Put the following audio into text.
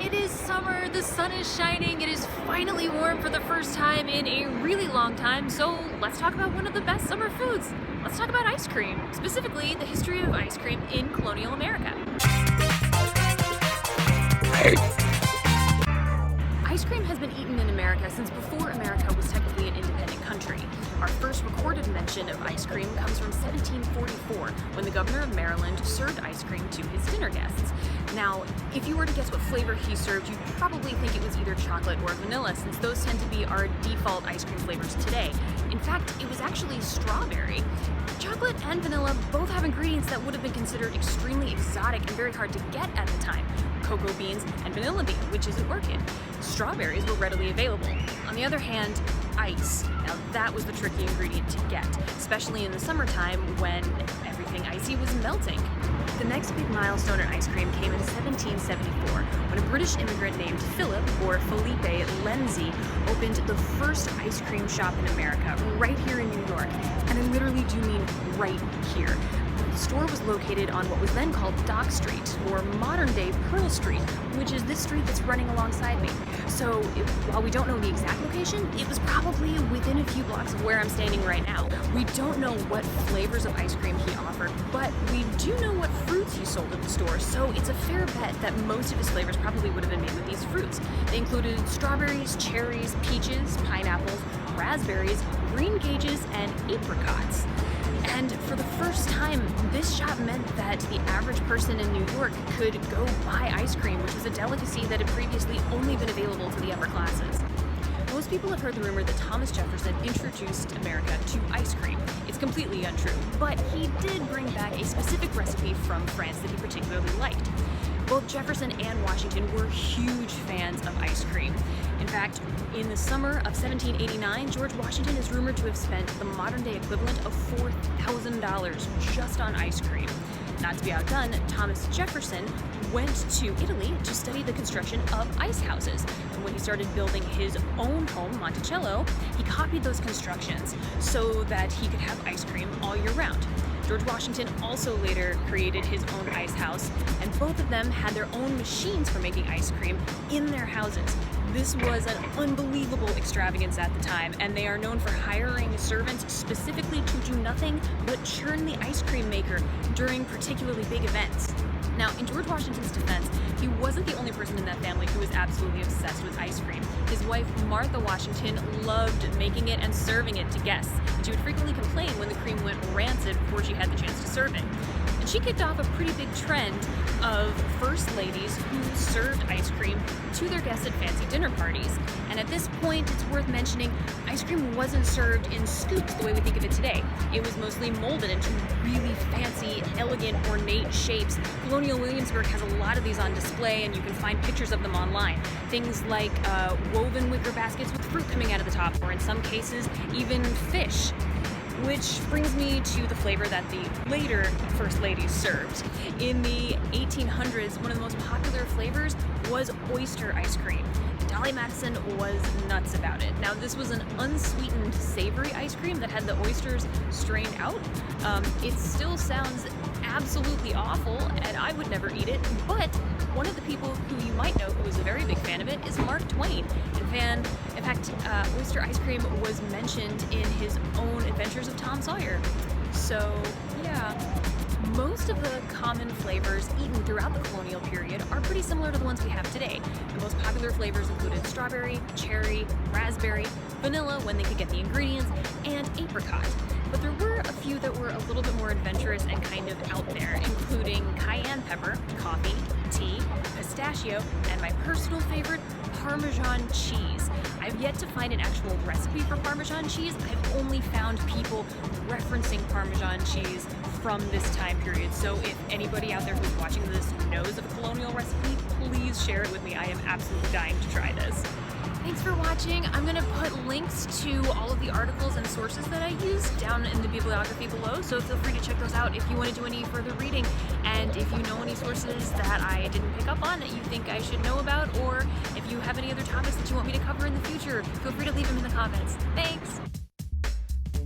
It is summer, the sun is shining, it is finally warm for the first time in a really long time, so let's talk about one of the best summer foods. Let's talk about ice cream, specifically the history of ice cream in colonial America. Ice cream has been eaten in America since before America was technically an independent country. Our first recorded mention of ice cream comes from 1744, when the governor of Maryland served ice cream to his dinner guests. Now, if you were to guess what flavor he served, you'd probably think it was either chocolate or vanilla, since those tend to be our default ice cream flavors today. In fact, it was actually strawberry. Chocolate and vanilla both have ingredients that would have been considered extremely exotic and very hard to get at the time. Cocoa beans and vanilla bean, which isn't working. Strawberries were readily available. On the other hand, ice. Now that was the tricky ingredient to get, especially in the summertime when everything icy was melting. The next big milestone in ice cream came in 1774, when a British immigrant named Philip, or Felipe Lenzi, opened the first ice cream shop in America, right here in New York. And I literally do mean right here. The store was located on what was then called Dock Street, or modern-day Pearl Street, which is this street that's running alongside me. So while we don't know the exact location, it was probably within a few blocks of where I'm standing right now. We don't know what flavors of ice cream he offered, but we do know what fruits he sold at the store, so it's a fair bet that most of his flavors probably would have been made with these fruits. They included strawberries, cherries, peaches, pineapples, raspberries, green gages, and apricots. And for the first time, this shop meant that the average person in New York could go buy ice cream, which was a delicacy that had previously only been available to the upper classes. Most people have heard the rumor that Thomas Jefferson introduced America to ice cream. It's completely untrue, but he did bring back a specific recipe from France that he particularly liked. Both Jefferson and Washington were huge fans of ice cream. In fact, in the summer of 1789, George Washington is rumored to have spent the modern-day equivalent of $4,000 just on ice cream. Not to be outdone, Thomas Jefferson went to Italy to study the construction of ice houses. And when he started building his own home, Monticello, he copied those constructions so that he could have ice cream all year round. George Washington also later created his own ice house, and both of them had their own machines for making ice cream in their houses. This was an unbelievable extravagance at the time, and they are known for hiring servants specifically to do nothing but churn the ice cream maker during particularly big events. Now, in George Washington's defense, he wasn't the only person in that family who was absolutely obsessed with ice cream. His wife, Martha Washington, loved making it and serving it to guests, and she would frequently complain when the cream went rancid before she had the chance to serve it. And she kicked off a pretty big trend of first ladies who served ice cream to their guests at fancy dinner parties. And at this point, it's worth mentioning, ice cream wasn't served in scoops the way we think of it today. It was mostly molded into really fancy, elegant, ornate shapes. Colonial Williamsburg has a lot of these on display, and you can find pictures of them online. Things like woven wicker baskets with fruit coming out of the top, or in some cases, even fish. Which brings me to the flavor that the later First Ladies served. In the 1800s, one of the most popular flavors was oyster ice cream. Dolly Madison was nuts about it. Now, this was an unsweetened savory ice cream that had the oysters strained out. It still sounds absolutely awful, and I would never eat it, but one of the people who you might know who was a very big fan of it is Mark Twain. In fact, oyster ice cream was mentioned in his own Adventures of Tom Sawyer. So, yeah. Most of the common flavors eaten throughout the colonial period are pretty similar to the ones we have today. The most popular flavors included strawberry, cherry, raspberry, vanilla when they could get the ingredients, and apricot. But there were a few that were a little bit more adventurous and kind of out there, including cayenne pepper, coffee, tea, pistachio, and my personal favorite, Parmesan cheese. I've yet to find an actual recipe for Parmesan cheese. I've only found people referencing Parmesan cheese from this time period. So if anybody out there who's watching this knows of a colonial recipe, please share it with me. I am absolutely dying to try this. Thanks for watching. I'm going to put links to all of the articles and sources that I used down in the bibliography below, so feel free to check those out if you want to do any further reading. And if you know any sources that I didn't pick up on that you think I should know about, or if you have any other topics that you want me to cover in the future, feel free to leave them in the comments. Thanks!